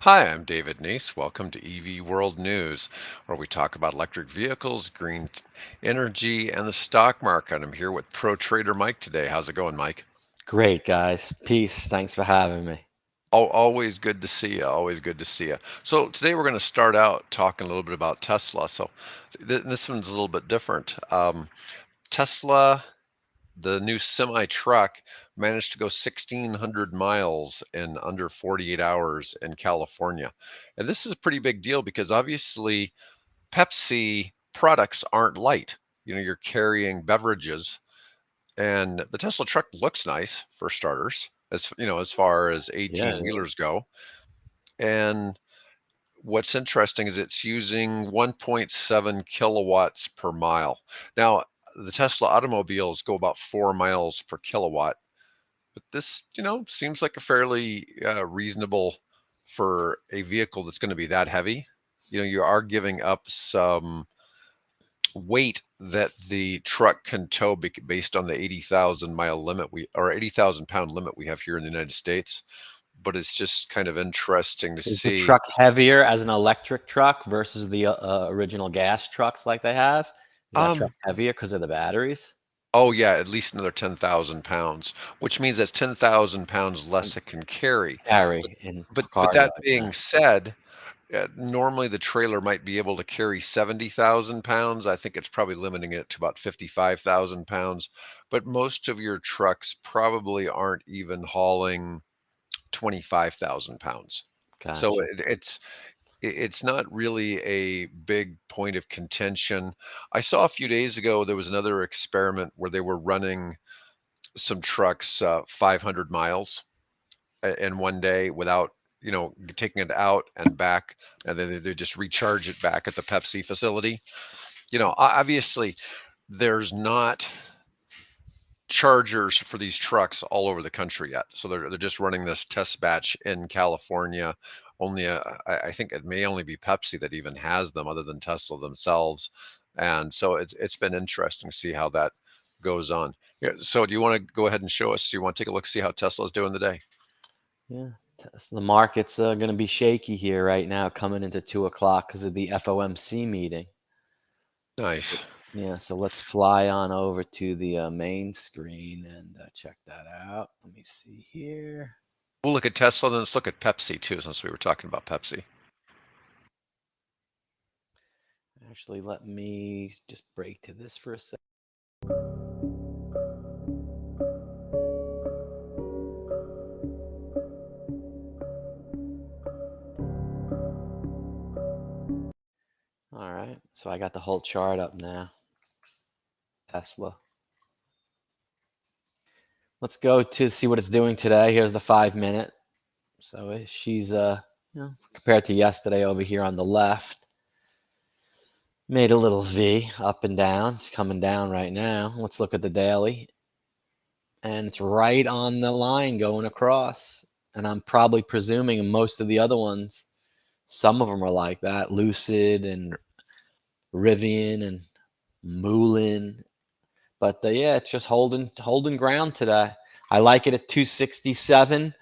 Hi, I'm David Neese. Welcome to EV World News, where we talk about electric vehicles, energy, and the stock market. I'm here with ProTrader Mike today. How's it going, Mike? Great, guys. Peace. Thanks for having me. Always good to see you. Always good to see you. So today we're going to start out talking a little bit about Tesla. This one's a little bit different. Tesla, the new semi truck, managed to go 1,600 miles in under 48 hours in California. And this is a pretty big deal because obviously Pepsi products aren't light. You're carrying beverages, and the Tesla truck looks nice for starters, as far as Yeah, 18 yeah. wheelers go. And what's interesting is it's using 1.7 kilowatts per mile. Now, the Tesla automobiles go about 4 miles per kilowatt, but this, seems like a fairly reasonable for a vehicle that's going to be that heavy. You are giving up some weight that the truck can tow based on the 80,000 mile limit or 80,000 pound limit we have here in the United States. But it's just kind of interesting to Is the see. truck heavier as an electric truck versus the original gas trucks like they have? Is that truck Um, heavier because of the batteries? oh yeah, at least another 10,000 pounds, which means that's 10,000 pounds less it can carry. But Carry in but cargo. that Yeah. being said, normally the trailer might be able to carry 70,000 pounds. I think it's probably limiting it to about 55,000 pounds. But most of your trucks probably aren't even hauling 25,000 pounds. So Gotcha. it's not really a big point of contention. I saw a few days ago there was another experiment where they were running some trucks 500 miles in one day without taking it out and back, and then they just recharge it back at the Pepsi facility. Obviously there's not chargers for these trucks all over the country yet, so they're just running this test batch in California. Only I think it may only be Pepsi that even has them other than Tesla themselves. And so it's been interesting to see how that goes on. Yeah, so do you want to go ahead and show us? Do you want to take a look, see how Tesla's doing today? Yeah. So the market's going to be shaky here right now coming into 2 o'clock because of the FOMC meeting. So, Nice. yeah, so let's fly on over to the main screen and check that out. Let me see here. We'll look at Tesla, then let's look at Pepsi too, since we were talking about Pepsi. Actually, let me just break to this for a second. All right, so I got the whole chart up now. Tesla. Let's go to see what it's doing today. Here's the 5 minute. So she's compared to yesterday over here on the left, made a little V up and down. It's coming down right now. Let's look at the daily. And it's right on the line going across. And I'm probably presuming most of the other ones, some of them are like that. Lucid and Rivian and Moulin. But yeah, it's just holding ground today. I like it at 267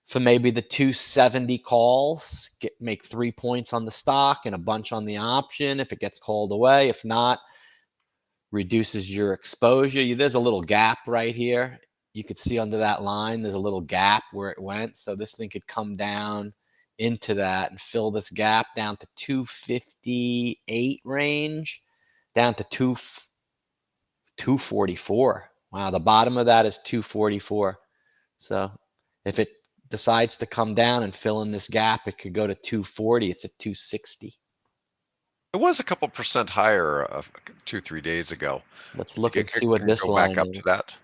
for maybe the 270 calls. Make 3 points on the stock and a bunch on the option if it gets called away. If not, reduces your exposure. There's a little gap right here. You could see under that line, there's a little gap where it went. So this thing could come down into that and fill this gap down to 258 range, down to 244. Wow, the bottom of that is 244. So if it decides to come down and fill in this gap, it could go to 240. It's at 260. It was a couple percent higher 2, 3 days ago. Let's You look and see what can this go back line up to is. that.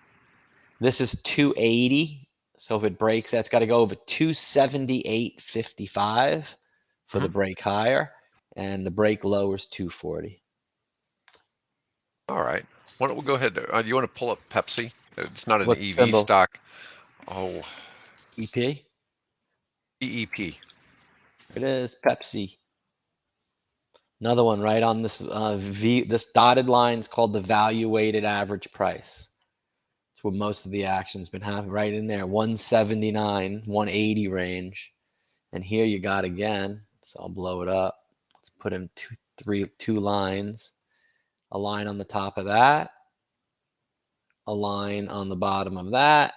This is 280. So if it breaks, that's got to go over 278.55 for the Mhm. break higher, and the break low is 240. All right. Why don't we go ahead? Do you want to pull up Pepsi? It's not an What EV symbol? stock. Oh, EP? EEP. It is Pepsi. Another one right on this this dotted line is called the value weighted average price. It's where most of the action's been happening, right in there, 179, 180 range. And here you got again, so I'll blow it up. Let's put in two lines, a line on the top of that, a line on the bottom of that,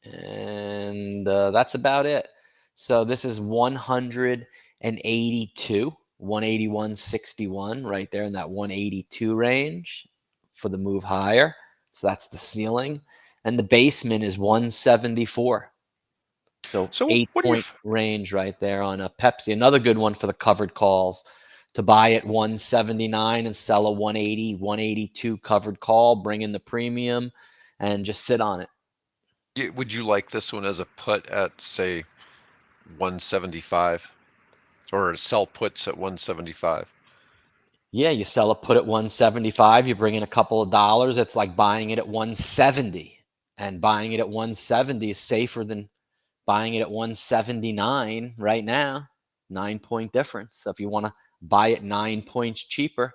and that's about it. So this is 182, 181.61 right there in that 182 range for the move higher. So that's the ceiling. And the basement is 174. So So what do you? 8 point range right there on a Pepsi. Another good one for the covered calls, to buy at 179 and sell a 180, 182 covered call, bring in the premium and just sit on it. Would you like this one as a put at, say, 175, or sell puts at 175? Yeah, you sell a put at 175, you bring in a couple of dollars. It's like buying it at 170. And buying it at 170 is safer than buying it at 179 right now. 9 point difference. So if you want to buy it 9 points cheaper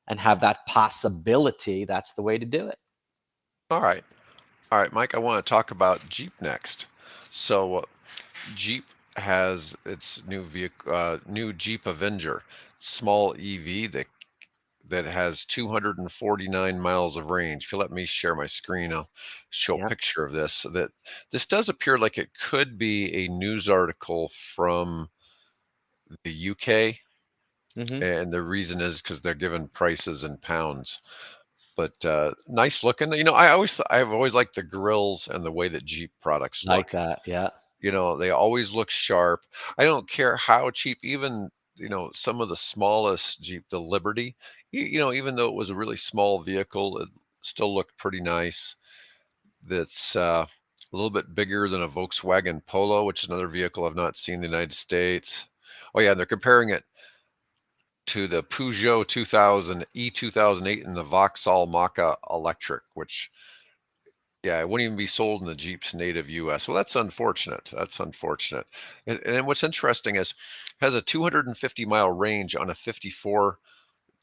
and have that possibility, that's the way to do it. All right. All right, Mike, I want to talk about Jeep next. So Jeep has its new vehicle, new Jeep Avenger, small EV that has 249 miles of range. If you let me share my screen, I'll show a Yeah. picture of this. So that this does appear like it could be a news article from the UK, Mm-hmm. and the reason is because they're given prices in pounds. But nice looking. I've always liked the grills and the way that Jeep products Like look. that. Yeah. They always look sharp. I don't care how cheap, even, some of the smallest Jeep, the Liberty, even though it was a really small vehicle, it still looked pretty nice. That's a little bit bigger than a Volkswagen Polo, which is another vehicle I've not seen in the United States. Oh yeah, and they're comparing it to the Peugeot 2000 E2008 and the Vauxhall Mach-E Electric, which, yeah, it wouldn't even be sold in the Jeep's native US. Well, that's unfortunate. That's unfortunate. And what's interesting is, it has a 250-mile range on a 54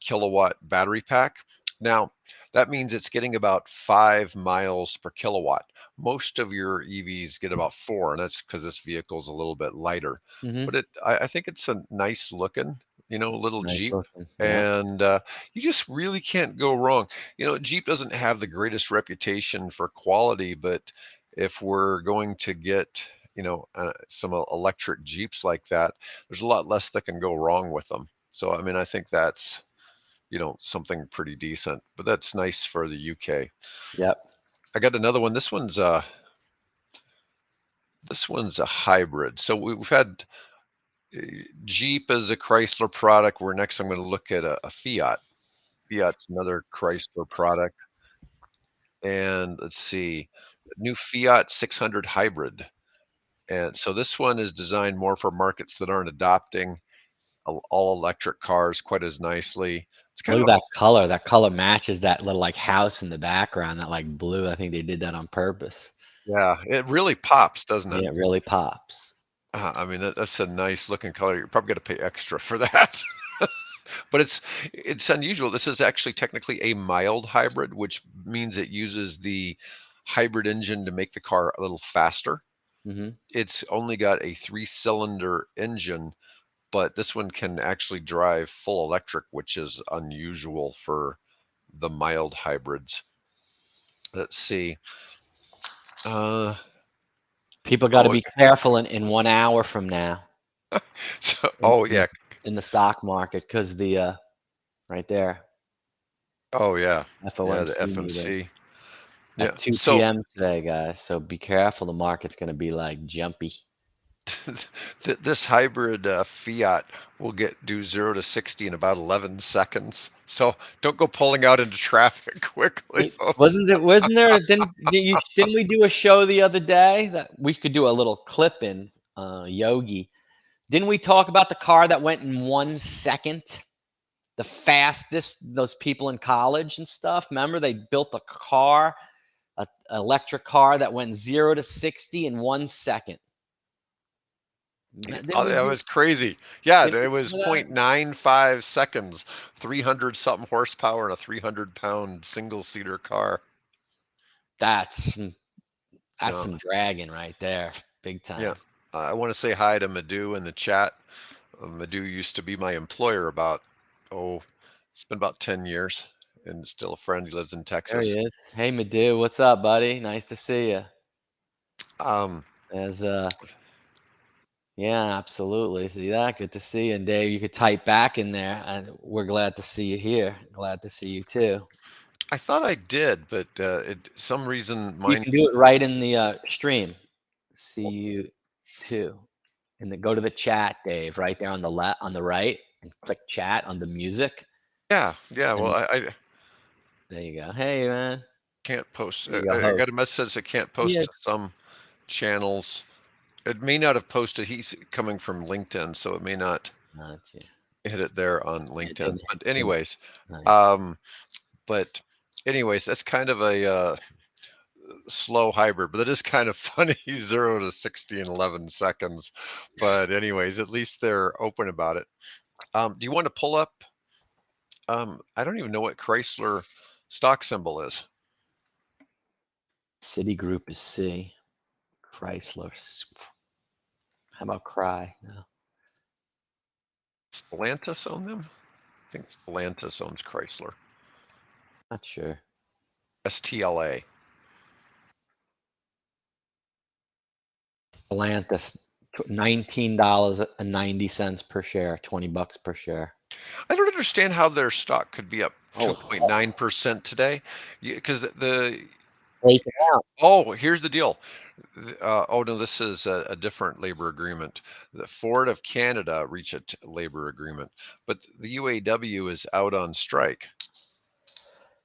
kilowatt battery pack. Now, that means it's getting about 5 miles per kilowatt. Most of your EVs get about 4, and that's because this vehicle is a little bit lighter. Mm-hmm. But I think it's a nice looking, little Nice Jeep, looking. Yeah. and you just really can't go wrong. Jeep doesn't have the greatest reputation for quality, but if we're going to get, some electric Jeeps like that, there's a lot less that can go wrong with them. So, I mean, I think that's, something pretty decent, but that's nice for the UK. Yep. I got another one. This one's a hybrid. So we've had Jeep as a Chrysler product. Where next I'm going to look at a Fiat. Fiat's another Chrysler product. And let's see, new Fiat 600 hybrid. And so this one is designed more for markets that aren't adopting all electric cars quite as nicely. It's kind Look at of, that color. That color matches that little like house in the background, that like blue. I think they did that on purpose. yeah, it really pops, doesn't it? Yeah, it really pops. I mean, that's a nice looking color. You're probably going to pay extra for that. But it's unusual. This is actually technically a mild hybrid, which means it uses the hybrid engine to make the car a little faster. Mm-hmm. It's only got a 3-cylinder engine, but this one can actually drive full electric, which is unusual for the mild hybrids. Let's see. Uh, People got to oh, be careful in 1 hour from now so, in, oh in the yeah, in the stock market, because the right there, oh yeah, yeah, the FOMC meeting FMC. Yeah. at 2 So p.m. today, guys. So be careful. The market's going to be like jumpy. this hybrid Fiat will do 0 to 60 in about 11 seconds. So don't go pulling out into traffic quickly, folks. Wasn't there? Didn't we do a show the other day that we could do a little clip in, Yogi? Didn't we talk about the car that went in 1 second? The fastest, those people in college and stuff. Remember, they built a car, an electric car that went 0 to 60 in 1 second. Oh, Didn't we that do? was crazy. Yeah, Didn't we it was do that? 0.95 seconds, 300 something horsepower, and a 300-pound single seater car. That's Yeah, some dragon right there, big yeah. time. I want to say hi to Madhu in the chat. Madhu used to be my employer about, it's been about 10 years and still a friend. He lives in There he Texas. is. Hey, Madhu, what's up, buddy? Nice to see you. Um, As Yeah, absolutely. See that? Good to see you. And Dave, you could type back in there, and we're glad to see you here. Glad to see you too. I thought I did, but some reason You mine. can do it right in the stream. See you too. And then go to the chat, Dave, right there on the left, on the right, and click chat on the music. Yeah. Well, And I there you go. Hey, man. can't post. There you go, I host. got a message that says I can't post Yeah. to some channels. It may not have posted. He's coming from LinkedIn, so it may not Gotcha. hit it there on It LinkedIn. didn't. But anyways, Nice. um, but anyways, that's kind of a slow hybrid, but it is kind of funny. 0 to 60 in 11 seconds. But anyways, at least they're open about it. Do you want to pull up? I don't even know what Chrysler stock symbol is. Citigroup is C. Chrysler. How about Cry? No. Stellantis own them? I think Stellantis owns Chrysler. Not sure. STLA. Stellantis, $19.90 per share, $20 per share. I don't understand how their stock could be up Oh, 2.9% today, because break it out. here's the deal. Oh no, this is a different labor agreement. The Ford of Canada reached a labor agreement, but the UAW is out on strike,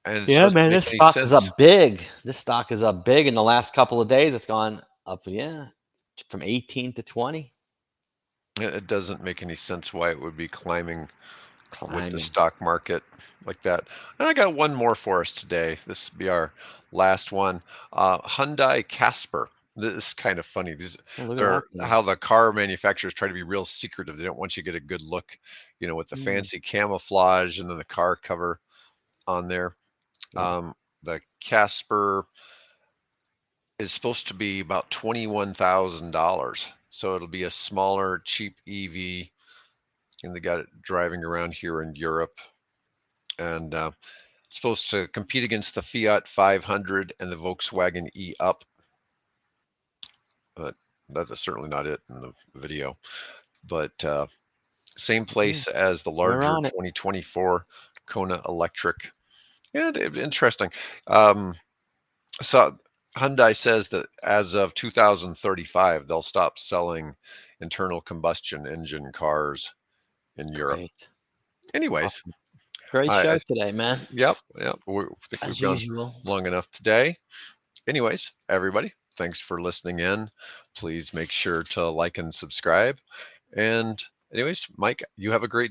and it Yeah, doesn't man, make this any stock is sense. up big. This stock is up big in the last couple of days. It's gone up, yeah, from 18 to 20. It doesn't make any sense why it would be climbing with the Climbing. stock market like that. And I got one more for us today. This will be our last one. Hyundai Casper. This is kind of funny. Oh, look at that They're thing. how the car manufacturers try to be real secretive. They don't want you to get a good look, with the Mm, fancy camouflage and then the car cover on there. yeah, The Casper is supposed to be about $21,000. So it'll be a smaller, cheap EV, and they got it driving around here in Europe. And supposed to compete against the Fiat 500 and the Volkswagen E-Up. But that is certainly not it in the video. But same yeah, place as the we're larger on it. 2024 Kona Electric. And interesting. Um, so Hyundai says that as of 2035, they'll stop selling internal combustion engine cars in Europe. Great. Anyways, Awesome. Great I show today, man. yep. I think we've As gone usual. long enough today. Anyways, everybody, thanks for listening in. Please make sure to like and subscribe. And anyways, Mike, you have a great